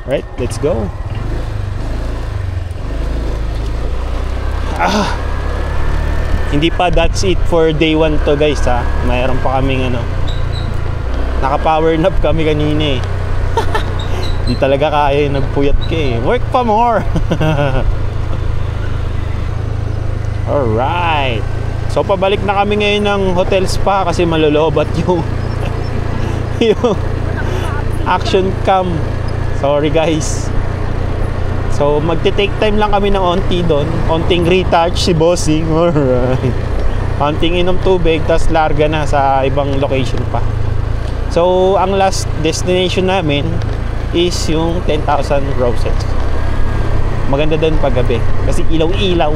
Right, let's go. Hindi pa that's it for day 1 to guys ha. Mayroon pa kaming ano. Naka-power nap kami kanina eh. Di talaga kaya, nagpuyat ka eh. Work pa more. Alright. So pabalik na kami ngayon ng hotel spa kasi malolobat yung yung action cam. Sorry guys. So magte-take time lang kami ng onti doon. Onting retouch si bossing. Alright. Onting inom tubig, tas larga na sa ibang location pa. So ang last destination namin is yung 10,000 Roses. Maganda doon paggabi kasi ilaw-ilaw.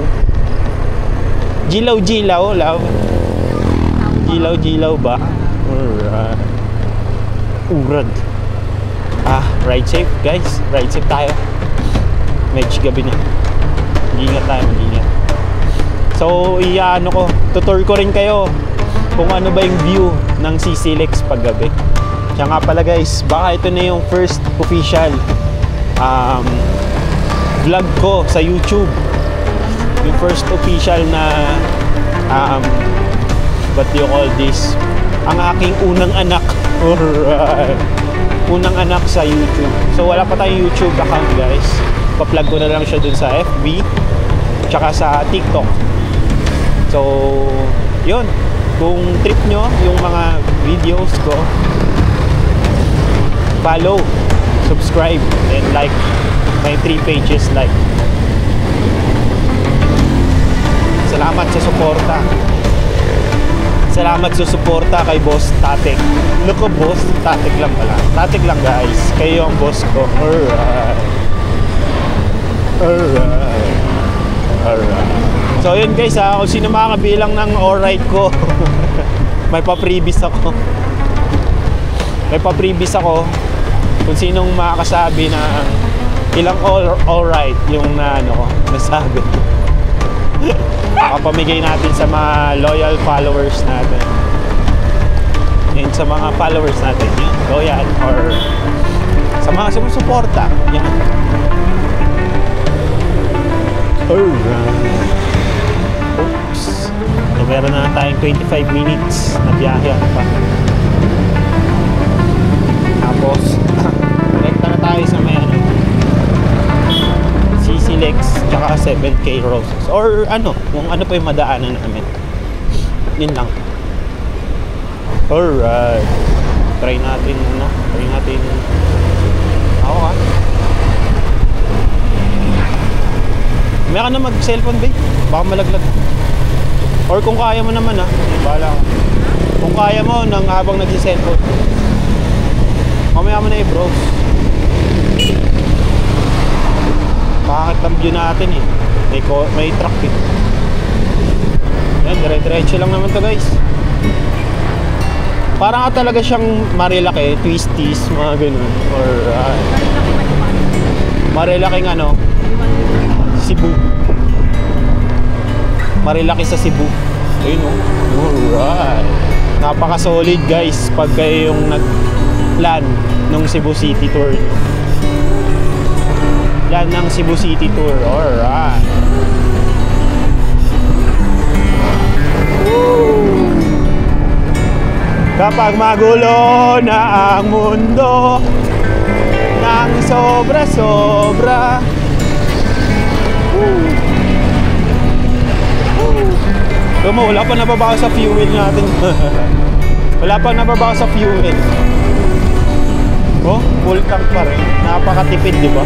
Gilaw-gilaw, love. Gilaw-gilaw ba? Alright. Urad. Ride safe guys. Ride safe tayo. Medyo gabi na. Mag-ingat tayo, mag-ingat. So, tutur ko rin kayo kung ano ba yung view ng CCLX paggabi. Kaya nga pala guys, baka ito na yung first official vlog ko sa YouTube. Yung first official na what do you call this? Ang aking unang anak. Alright. Unang anak sa YouTube. So wala pa tayong YouTube account guys. Pa-plug ko na lang siya dun sa FB tsaka sa TikTok. So yun, kung trip nyo yung mga videos ko, follow, subscribe, and like my 3 pages like. Salamat sa suporta. Salamat sa suporta kay Boss Tatek. Look, Boss Tatek lang pala. Tatek lang guys. Kayo ang boss ko. Alright. Alright. Alright. So yun guys ha. Kung sino makakabilang ng alright ko. May pa-previous ako. May pa-previous ako. Kung sinong makakasabi na ilang alright yung nasabi. Kapamigay natin sa mga loyal followers natin and sa mga followers natin yun, loyal or sa mga sumusuporta yan. Alright. Oops. So, meron na tayong 25 minutes na biyahe pa. Tapos rekta na tayo sa may CCLX tsaka 7K Roses or kung ano pa yung madaanan namin. Yun lang. Alright. Try natin ako ha. May ka na mag cellphone babe, baka malaglag. Or kung kaya mo naman ha, bahala ka. Kung kaya mo nang habang nagsi-cellphone, mamaya mo na i-browse. Bakit ang view natin eh, may truck eh. Yan, dire-diretso lang naman to guys. Parang talaga siyang Marilaki, twisties, mga ganun. Or Marilaking Cebu. Marilaki sa Cebu. Ayun o. Alright. Napaka-solid guys pag kayo yung nag-plan ng Cebu City Tour. Plan ng Cebu City Tour. Alright. Kapag magulo na ang mundo ng sobra-sobra, wala pa nababawas sa fuel natin. Wala pa nababawas sa fuel. Oh, full tank pa rin. Napakatipid, di ba?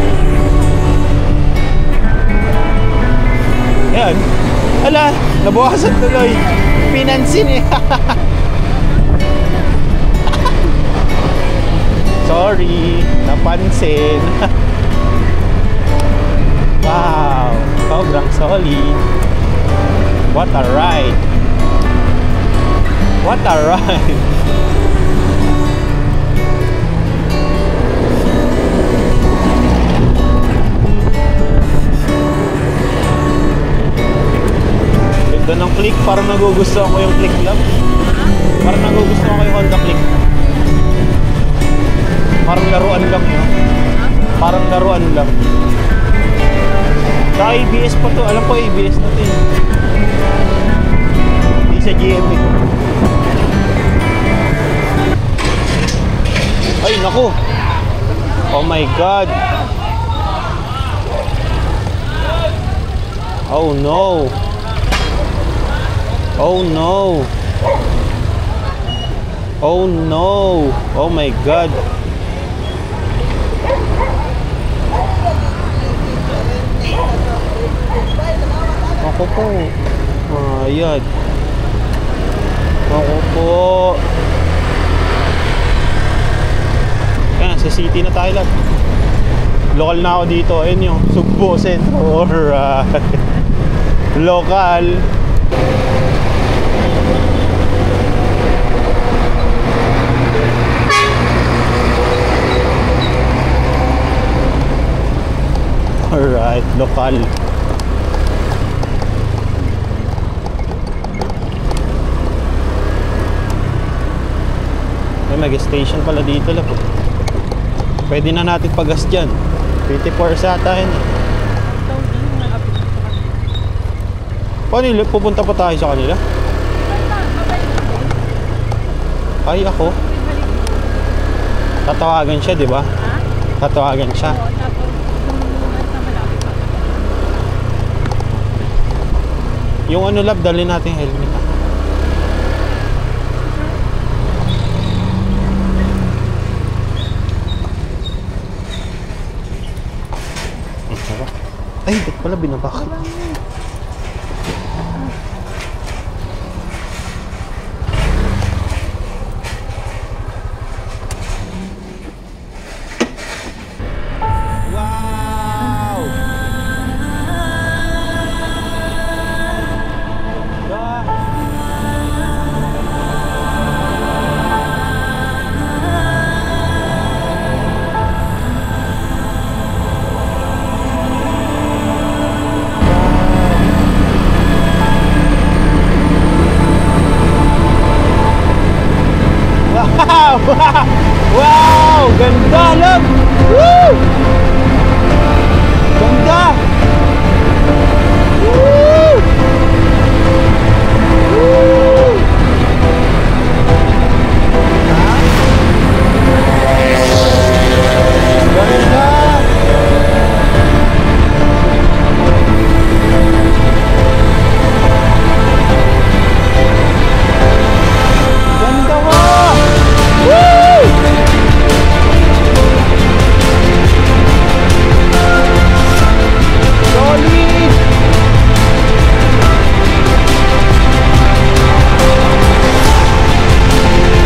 Ayan. Ala, nabawasan tuloy. Pinansin eh. sorry. Napansin. Wow, sobrang solid. What a ride. What a ride. Ganda ng Click, parang nagugustuhan ko yung Click lang. Parang nagugustuhan ko yung Honda Click. Parang laruan lang yun. Parang laruan lang. Sa ABS pa to. Alam ko ABS na to eh. Hindi sa GMA. Ay naku. Oh my God. Oh no. Oh no. Oh no. Oh my God. Ako po. Ayan. Ako po. Ayan, sa city na tayo lang. Local na ako dito. Ayun yung Sugbo Centro. Alright. Local. Alright, local. May mag-station pala dito lang. Pwede na natin pag-gas dyan. 24 sa atin. Paano yun? Pupunta pa tayo sa kanila? Ay, ako. Tatawagan siya, di ba? Tatawagan siya. Yung ano lab, dali natin yung helmet. Ay, ba't pala binabak? Wow! Ganda lang! Woo! Ganda! Woo! Woo! Ganda! Ganda mo! Woo! Solid!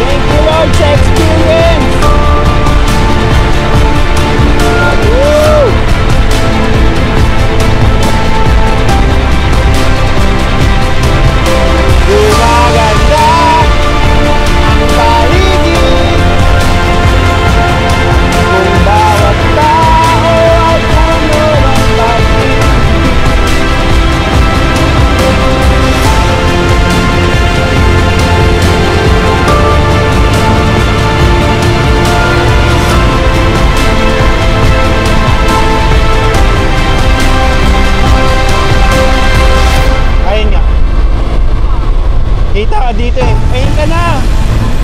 Thank you Lord sa experience! Woo! Gumaganda ang paligid kung bawat tao ay puno ng pag-ibig. Ayun nga. Kita ka dito eh. Ayun ka na.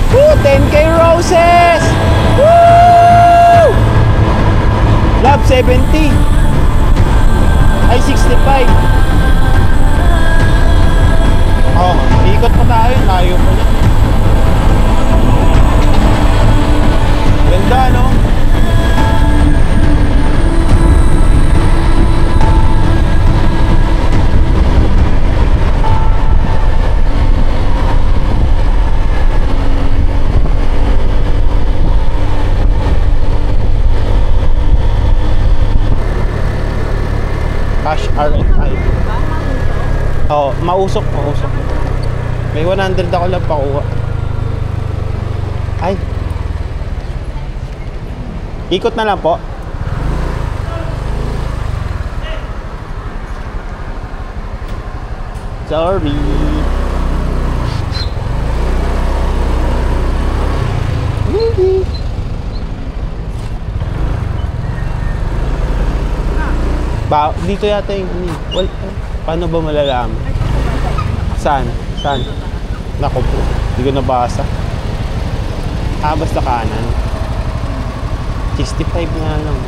Woo! 10K roses! Woo! Love 70. Ay 65. Oh, ikot pa tayo. Layo pa niya. Ganda no? Pausok, pausok. May 100 ako lang pakuha. Ay. Ikot na lang po. Sorry. Dito yata yung well, paano ba malalaman? Saan? Saan? Naku po, hindi ko nabasa. Basta kanan. 65 nga lang.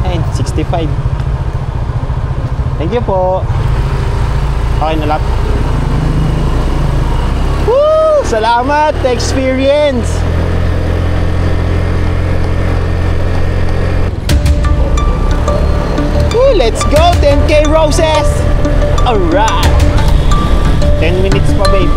Ayun, 65. Thank you po. Okay na lang. Woo! Salamat! Experience! Woo! Let's go! 10K roses! Alright! 10 minutes pa, babe.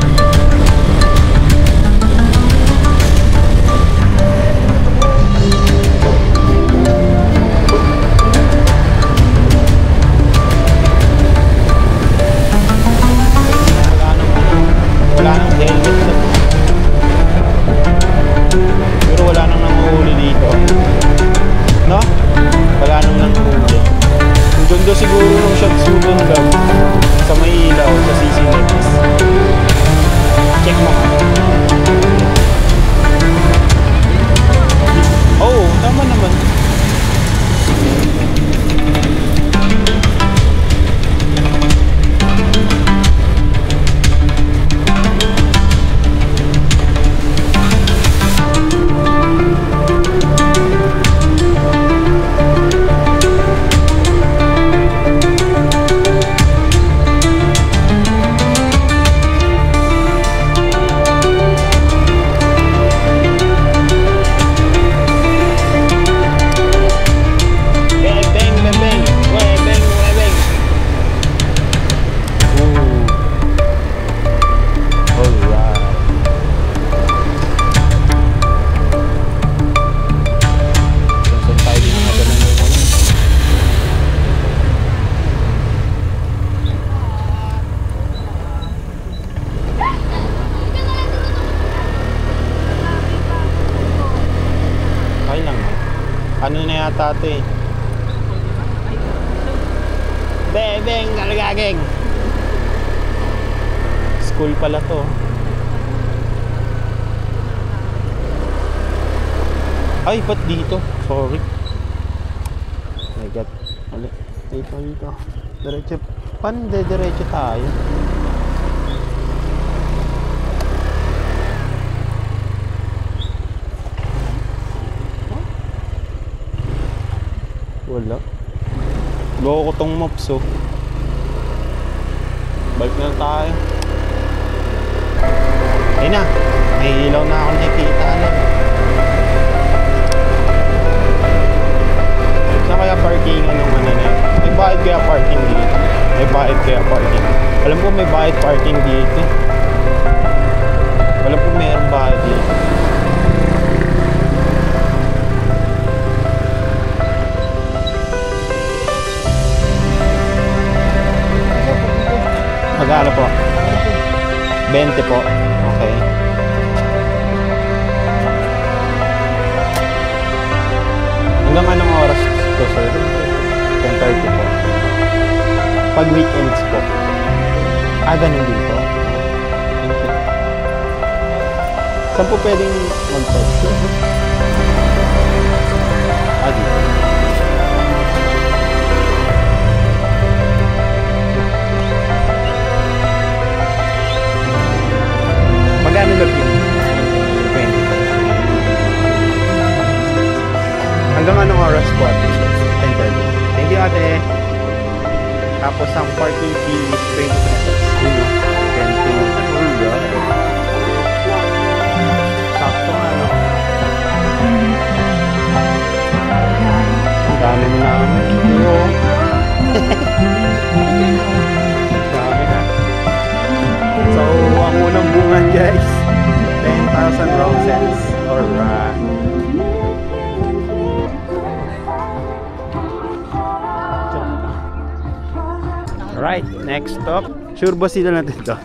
Wala nang helmet na. Pero wala nang nanguhuli dito. No? Wala nang nanguhuli. Ang ganda siguro ng shot sugan lang sa may ilaw, sa CCTV. Check mo. Oh, tama naman. Ano na yata ito eh. Bebeng, galagageng. School pala to. Ay, ba't dito? Sorry. Oh my God. Dito. Diretso. Paano diretso tayo? Wala. Loko ko tong maps oh. Balik na tayo. Ayun na. May ilaw na ako nakikita lang. Saan kaya parking anong ano na? May bayad kaya parking dito? May bayad kaya parking? Alam ko may bayad parking dito. Alam ko mayroong bayad dito. Magkano po? 20 po. Okay. Hanggang anong oras to, sir? 10:30 po. Pag weekends po. Ganun din po. Thank you. Saan po pwedeng mag-text? Dito. Magkano lang yun? 20. Hanggang anong oras po? 10:30. Thank you, ate. Tapos ang parking fee is 20 pesos. 20. Sakto nga, no? Alright, next stop. Sure ba sila natin to?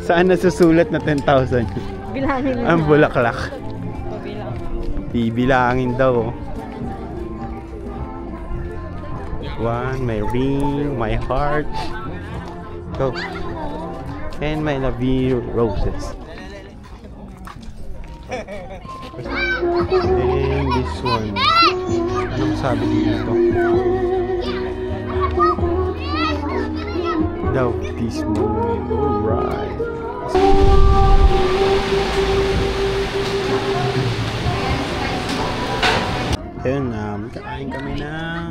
Saan nasusulat na 10,000? Bilangin mo Ang na. bulaklak. Pabilang. Bibilangin daw. One, my ring, my heart. Go. And my love you roses. And this one. Anong sabi dito? Love this moment. Alright. Ayun na, kakain kami ng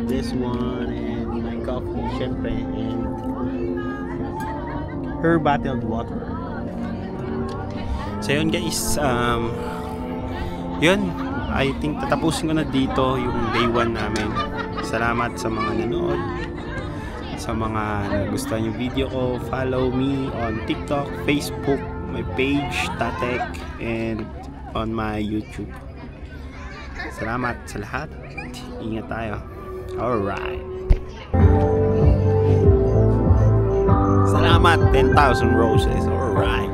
this one and my coffee, syempre, and her bottled water. So yun guys, yun, I think tatapusin ko na dito yung day 1 namin. Salamat sa mga nanood, sa mga nagustuhan yung video ko. Follow me on TikTok, Facebook, my page, Tatek, and on my YouTube. Salamat sa lahat. Ingat tayo. Alright. Salamat, 10,000 roses. Alright.